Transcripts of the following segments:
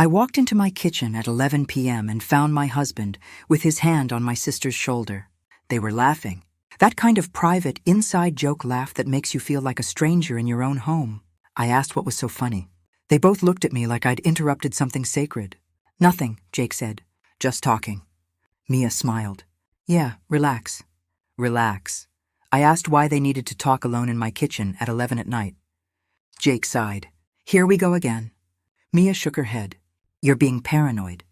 I walked into my kitchen at 11 p.m. and found my husband with his hand on my sister's shoulder. They were laughing. That kind of private, inside joke laugh that makes you feel like a stranger in your own home. I asked what was so funny. They both looked at me like I'd interrupted something sacred. "Nothing," Jake said. "Just talking." Mia smiled. "Yeah, relax." Relax. I asked why they needed to talk alone in my kitchen at 11 at night. Jake sighed. "Here we go again." Mia shook her head. "You're being paranoid."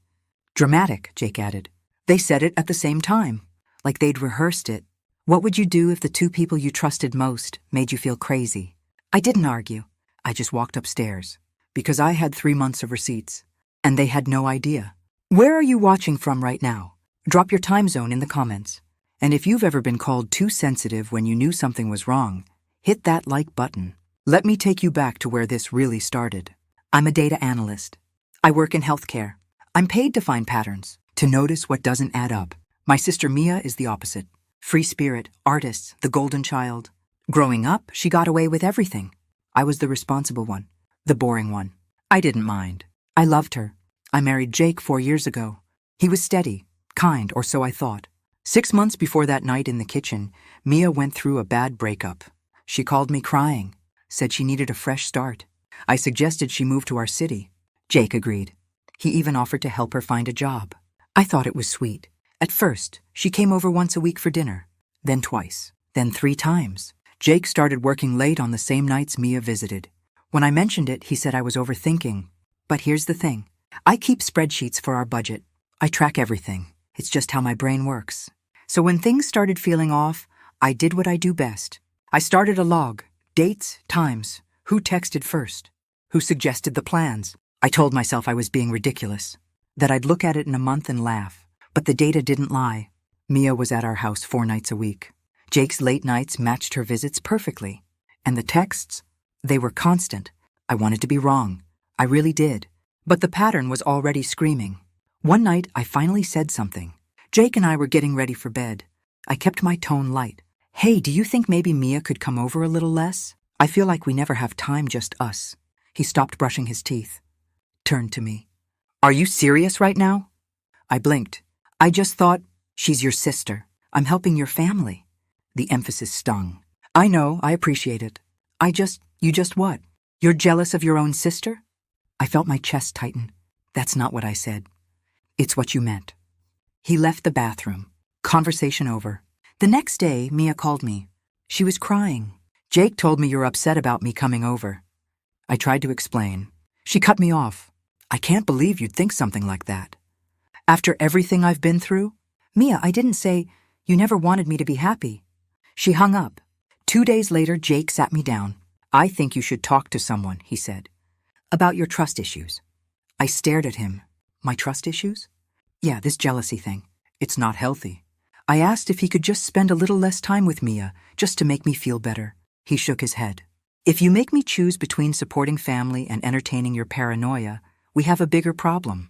"Dramatic," Jake added. They said it at the same time, like they'd rehearsed it. What would you do if the two people you trusted most made you feel crazy? I didn't argue. I just walked upstairs, because I had 3 months of receipts, and they had no idea. Where are you watching from right now? Drop your time zone in the comments. And if you've ever been called too sensitive when you knew something was wrong, hit that like button. Let me take you back to where this really started. I'm a data analyst. I work in healthcare. I'm paid to find patterns, to notice what doesn't add up. My sister Mia is the opposite. Free spirit, artist, the golden child. Growing up, she got away with everything. I was the responsible one, the boring one. I didn't mind. I loved her. I married Jake 4 years ago. He was steady, kind, or so I thought. 6 months before that night in the kitchen, Mia went through a bad breakup. She called me crying, said she needed a fresh start. I suggested she move to our city. Jake agreed. He even offered to help her find a job. I thought it was sweet. At first, she came over once a week for dinner, then twice, then 3 times. Jake started working late on the same nights Mia visited. When I mentioned it, he said I was overthinking. But here's the thing. I keep spreadsheets for our budget. I track everything. It's just how my brain works. So when things started feeling off, I did what I do best. I started a log. Dates, times, who texted first, who suggested the plans. I told myself I was being ridiculous, that I'd look at it in a month and laugh. But the data didn't lie. Mia was at our house 4 nights a week. Jake's late nights matched her visits perfectly. And the texts, they were constant. I wanted to be wrong. I really did. But the pattern was already screaming. One night, I finally said something. Jake and I were getting ready for bed. I kept my tone light. "Hey, do you think maybe Mia could come over a little less? I feel like we never have time, just us." He stopped brushing his teeth. Turned to me. "Are you serious right now?" I blinked. "I just thought, she's your sister. I'm helping your family." The emphasis stung. "I know, I appreciate it. You just what? You're jealous of your own sister?" I felt my chest tighten. "That's not what I said. It's what you meant." He left the bathroom. Conversation over. The next day, Mia called me. She was crying. "Jake told me you're upset about me coming over." I tried to explain. She cut me off. "I can't believe you'd think something like that. After everything I've been through?" "Mia, I didn't say you never wanted me to be happy." She hung up. 2 days later, Jake sat me down. "I think you should talk to someone," he said, "about your trust issues." I stared at him. "My trust issues?" "Yeah, this jealousy thing. It's not healthy." I asked if he could just spend a little less time with Mia, just to make me feel better. He shook his head. "If you make me choose between supporting family and entertaining your paranoia, we have a bigger problem."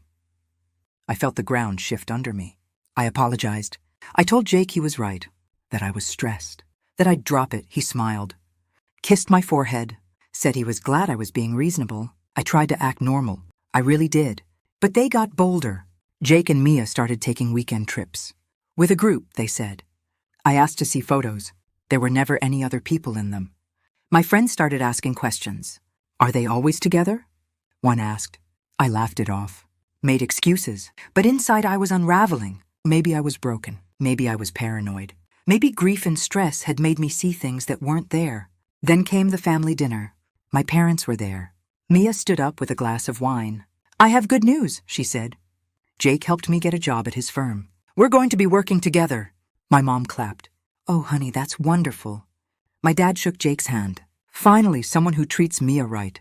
I felt the ground shift under me. I apologized. I told Jake he was right, that I was stressed, that I'd drop it. He smiled, kissed my forehead, said he was glad I was being reasonable. I tried to act normal. I really did. But they got bolder. Jake and Mia started taking weekend trips. With a group, they said. I asked to see photos. There were never any other people in them. My friends started asking questions. "Are they always together?" One asked. I laughed it off, made excuses, but inside I was unraveling. Maybe I was broken. Maybe I was paranoid. Maybe grief and stress had made me see things that weren't there. Then came the family dinner. My parents were there. Mia stood up with a glass of wine. "I have good news," she said. Jake helped me get a job at his firm. "We're going to be working together." My mom clapped. "Oh, honey, that's wonderful." My dad shook Jake's hand. Finally, someone who treats Mia right.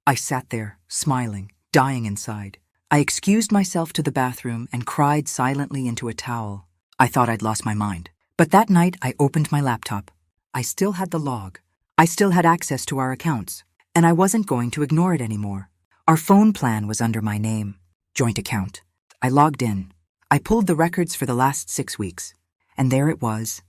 I sat there, smiling, dying inside. I excused myself to the bathroom and cried silently into a towel. I thought I'd lost my mind. But that night, I opened my laptop. I still had the log. I still had access to our accounts. And I wasn't going to ignore it anymore. Our phone plan was under my name. Joint account. I logged in. I pulled the records for the last 6 weeks. And there it was.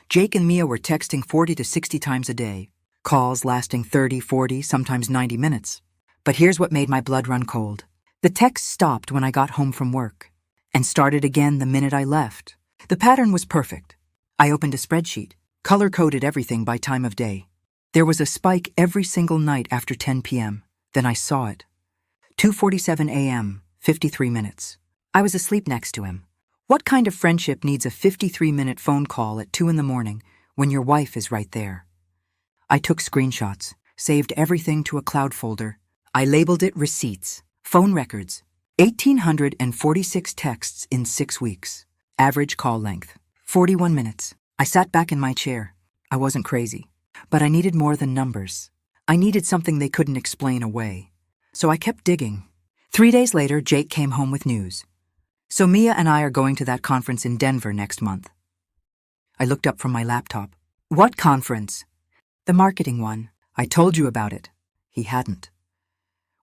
Jake and Mia were texting 40 to 60 times a day. Calls lasting 30, 40, sometimes 90 minutes. But here's what made my blood run cold. The text stopped when I got home from work and started again the minute I left. The pattern was perfect. I opened a spreadsheet, color-coded everything by time of day. There was a spike every single night after 10 p.m. Then I saw it. 2:47 a.m., 53 minutes. I was asleep next to him. What kind of friendship needs a 53-minute phone call at 2 in the morning when your wife is right there? I took screenshots, saved everything to a cloud folder. I labeled it receipts, phone records, 1,846 texts in 6 weeks. Average call length, 41 minutes. I sat back in my chair. I wasn't crazy, but I needed more than numbers. I needed something they couldn't explain away. So I kept digging. 3 days later, Jake came home with news. So Mia and I are going to that conference in Denver next month. I looked up from my laptop. What conference? The marketing one. I told you about it. He hadn't.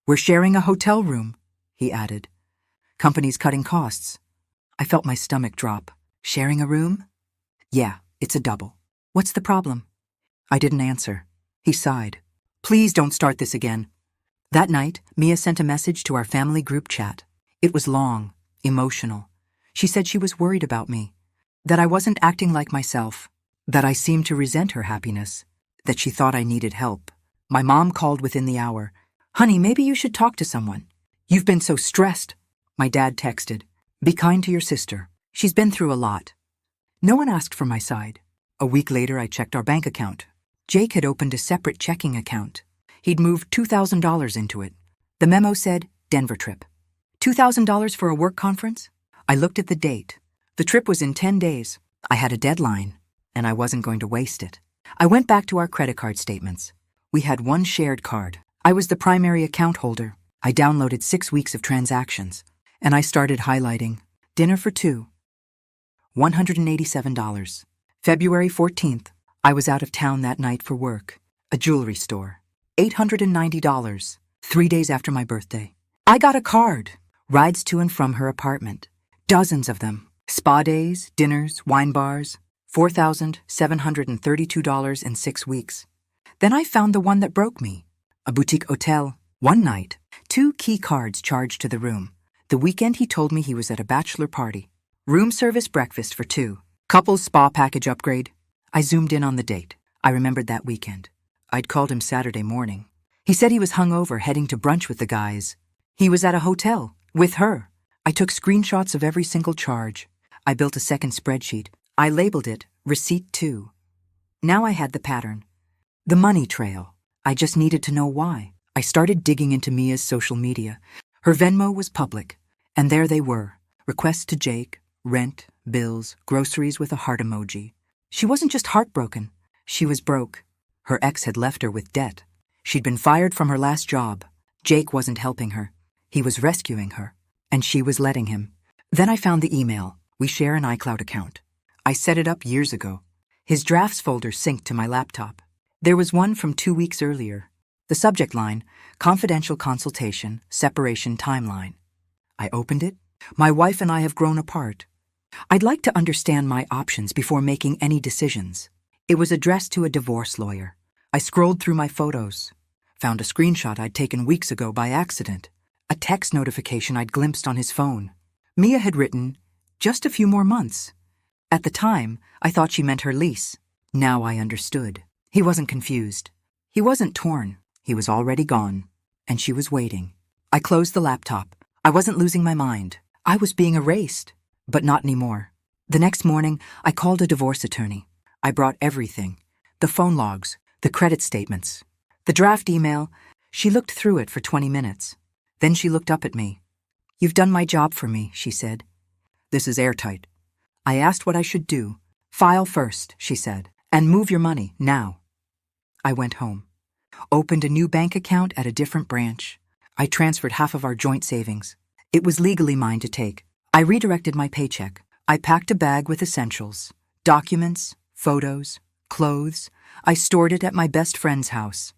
We're sharing a hotel room, he added. Company's cutting costs. I felt my stomach drop. Sharing a room? Yeah, it's a double. What's the problem? I didn't answer. He sighed. Please don't start this again. That night, Mia sent a message to our family group chat. It was long, emotional. She said she was worried about me, that I wasn't acting like myself, that I seemed to resent her happiness, that she thought I needed help. My mom called within the hour. Honey, maybe you should talk to someone. You've been so stressed. My dad texted. Be kind to your sister. She's been through a lot. No one asked for my side. A week later, I checked our bank account. Jake had opened a separate checking account. He'd moved $2,000 into it. The memo said, Denver trip. $2,000 for a work conference? I looked at the date. The trip was in 10 days. I had a deadline, and I wasn't going to waste it. I went back to our credit card statements. We had one shared card. I was the primary account holder. I downloaded 6 weeks of transactions, and I started highlighting. Dinner for two. $187. February 14th. I was out of town that night for work. A jewelry store. $890. 3 days after my birthday. I got a card. Rides to and from her apartment. Dozens of them. Spa days, dinners, wine bars. $4,732 in 6 weeks. Then I found the one that broke me. A boutique hotel. One night. 2 key cards charged to the room. The weekend he told me he was at a bachelor party. Room service breakfast for 2. Couples spa package upgrade. I zoomed in on the date. I remembered that weekend. I'd called him Saturday morning. He said he was hungover heading to brunch with the guys. He was at a hotel, with her. I took screenshots of every single charge. I built a second spreadsheet. I labeled it Receipt 2. Now I had the pattern. The money trail. I just needed to know why. I started digging into Mia's social media. Her Venmo was public, and there they were. Requests to Jake, rent, bills, groceries with a heart emoji. She wasn't just heartbroken. She was broke. Her ex had left her with debt. She'd been fired from her last job. Jake wasn't helping her. He was rescuing her, and she was letting him. Then I found the email. We share an iCloud account. I set it up years ago. His drafts folder synced to my laptop. There was one from 2 weeks earlier. The subject line, confidential consultation, separation timeline. I opened it. My wife and I have grown apart. I'd like to understand my options before making any decisions. It was addressed to a divorce lawyer. I scrolled through my photos, found a screenshot I'd taken weeks ago by accident, a text notification I'd glimpsed on his phone. Mia had written, just a few more months. At the time, I thought she meant her lease. Now I understood. He wasn't confused. He wasn't torn. He was already gone, and she was waiting. I closed the laptop. I wasn't losing my mind. I was being erased, but not anymore. The next morning, I called a divorce attorney. I brought everything, the phone logs, the credit statements, the draft email. She looked through it for 20 minutes. Then she looked up at me. You've done my job for me, she said. This is airtight. I asked what I should do. File first, she said, and move your money now. I went home, opened a new bank account at a different branch. I transferred half of our joint savings. It was legally mine to take. I redirected my paycheck. I packed a bag with essentials, documents, photos, clothes. I stored it at my best friend's house.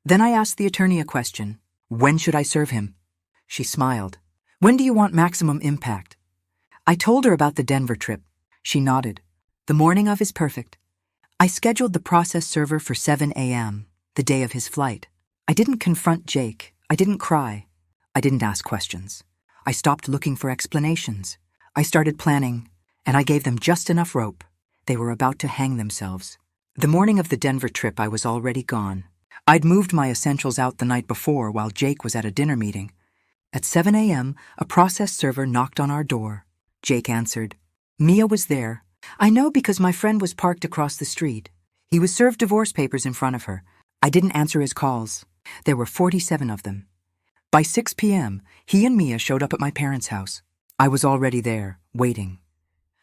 Then I asked the attorney a question. When should I serve him? She smiled. When do you want maximum impact? I told her about the Denver trip. She nodded. The morning of is perfect. I scheduled the process server for 7 a.m., the day of his flight. I didn't confront Jake. I didn't cry. I didn't ask questions. I stopped looking for explanations. I started planning, and I gave them just enough rope. They were about to hang themselves. The morning of the Denver trip, I was already gone. I'd moved my essentials out the night before while Jake was at a dinner meeting. At 7 a.m., a process server knocked on our door. Jake answered. Mia was there. I know because my friend was parked across the street. He was served divorce papers in front of her. I didn't answer his calls. There were 47 of them. By 6 p.m., he and Mia showed up at my parents' house. I was already there, waiting.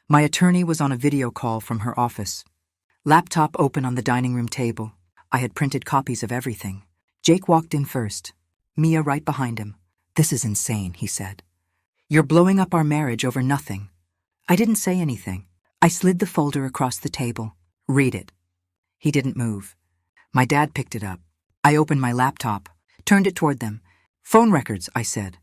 My attorney was on a video call from her office. Laptop open on the dining room table. I had printed copies of everything. Jake walked in first. Mia right behind him. This is insane, he said. You're blowing up our marriage over nothing. I didn't say anything. I slid the folder across the table. Read it. He didn't move. My dad picked it up. I opened my laptop, turned it toward them. Phone records, I said.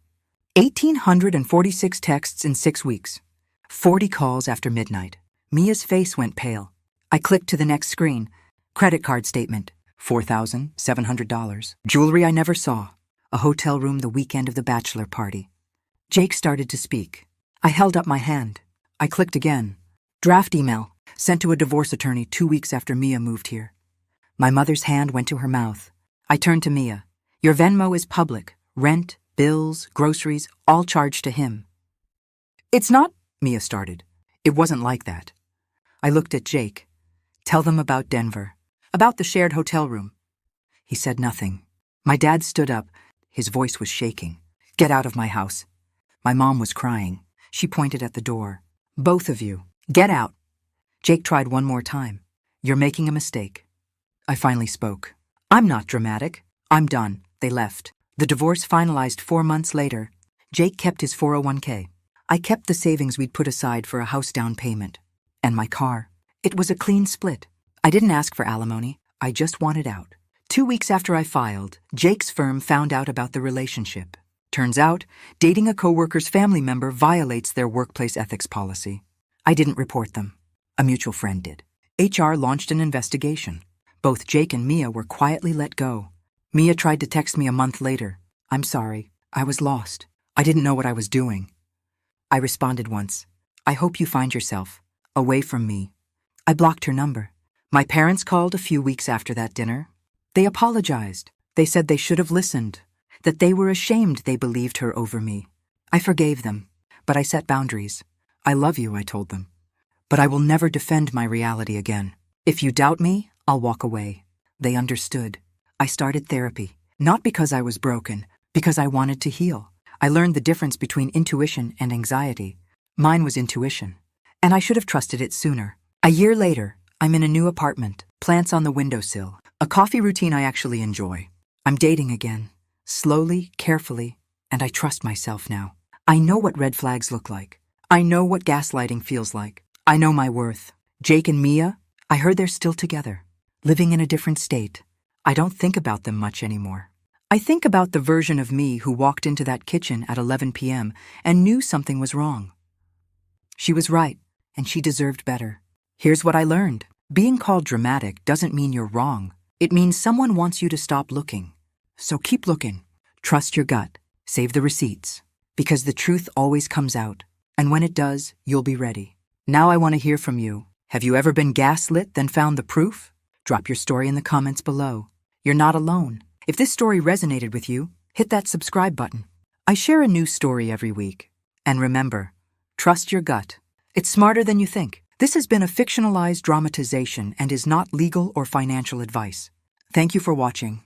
1,846 texts in 6 weeks. 40 calls after midnight. Mia's face went pale. I clicked to the next screen. Credit card statement. $4,700. Jewelry I never saw. A hotel room the weekend of the bachelor party. Jake started to speak. I held up my hand. I clicked again. Draft email, sent to a divorce attorney 2 weeks after Mia moved here. My mother's hand went to her mouth. I turned to Mia. Your Venmo is public. Rent, bills, groceries, all charged to him. It's not, Mia started. It wasn't like that. I looked at Jake. Tell them about Denver. About the shared hotel room. He said nothing. My dad stood up. His voice was shaking. Get out of my house. My mom was crying. She pointed at the door. Both of you, get out. Jake tried one more time. You're making a mistake. I finally spoke. I'm not dramatic. I'm done. They left. The divorce finalized 4 months later. Jake kept his 401k. I kept the savings we'd put aside for a house down payment. And my car. It was a clean split. I didn't ask for alimony. I just wanted out. 2 weeks after I filed, Jake's firm found out about the relationship. Turns out, dating a coworker's family member violates their workplace ethics policy. I didn't report them. A mutual friend did. HR launched an investigation. Both Jake and Mia were quietly let go. Mia tried to text me a month later. I'm sorry. I was lost. I didn't know what I was doing. I responded once. I hope you find yourself. Away from me. I blocked her number. My parents called a few weeks after that dinner. They apologized. They said they should have listened. That they were ashamed they believed her over me. I forgave them, but I set boundaries. I love you, I told them. But I will never defend my reality again. If you doubt me, I'll walk away. They understood. I started therapy, not because I was broken, because I wanted to heal. I learned the difference between intuition and anxiety. Mine was intuition, and I should have trusted it sooner. A year later, I'm in a new apartment, plants on the windowsill, a coffee routine I actually enjoy. I'm dating again. Slowly, carefully, and I trust myself now. I know what red flags look like. I know what gaslighting feels like. I know my worth. Jake and Mia, I heard they're still together, living in a different state. I don't think about them much anymore. I think about the version of me who walked into that kitchen at 11 p.m. and knew something was wrong. She was right, and she deserved better. Here's what I learned. Being called dramatic doesn't mean you're wrong. It means someone wants you to stop looking. So keep looking. Trust your gut. Save the receipts. Because the truth always comes out. And when it does, you'll be ready. Now I want to hear from you. Have you ever been gaslit, then found the proof? Drop your story in the comments below. You're not alone. If this story resonated with you, hit that subscribe button. I share a new story every week. And remember, trust your gut. It's smarter than you think. This has been a fictionalized dramatization and is not legal or financial advice. Thank you for watching.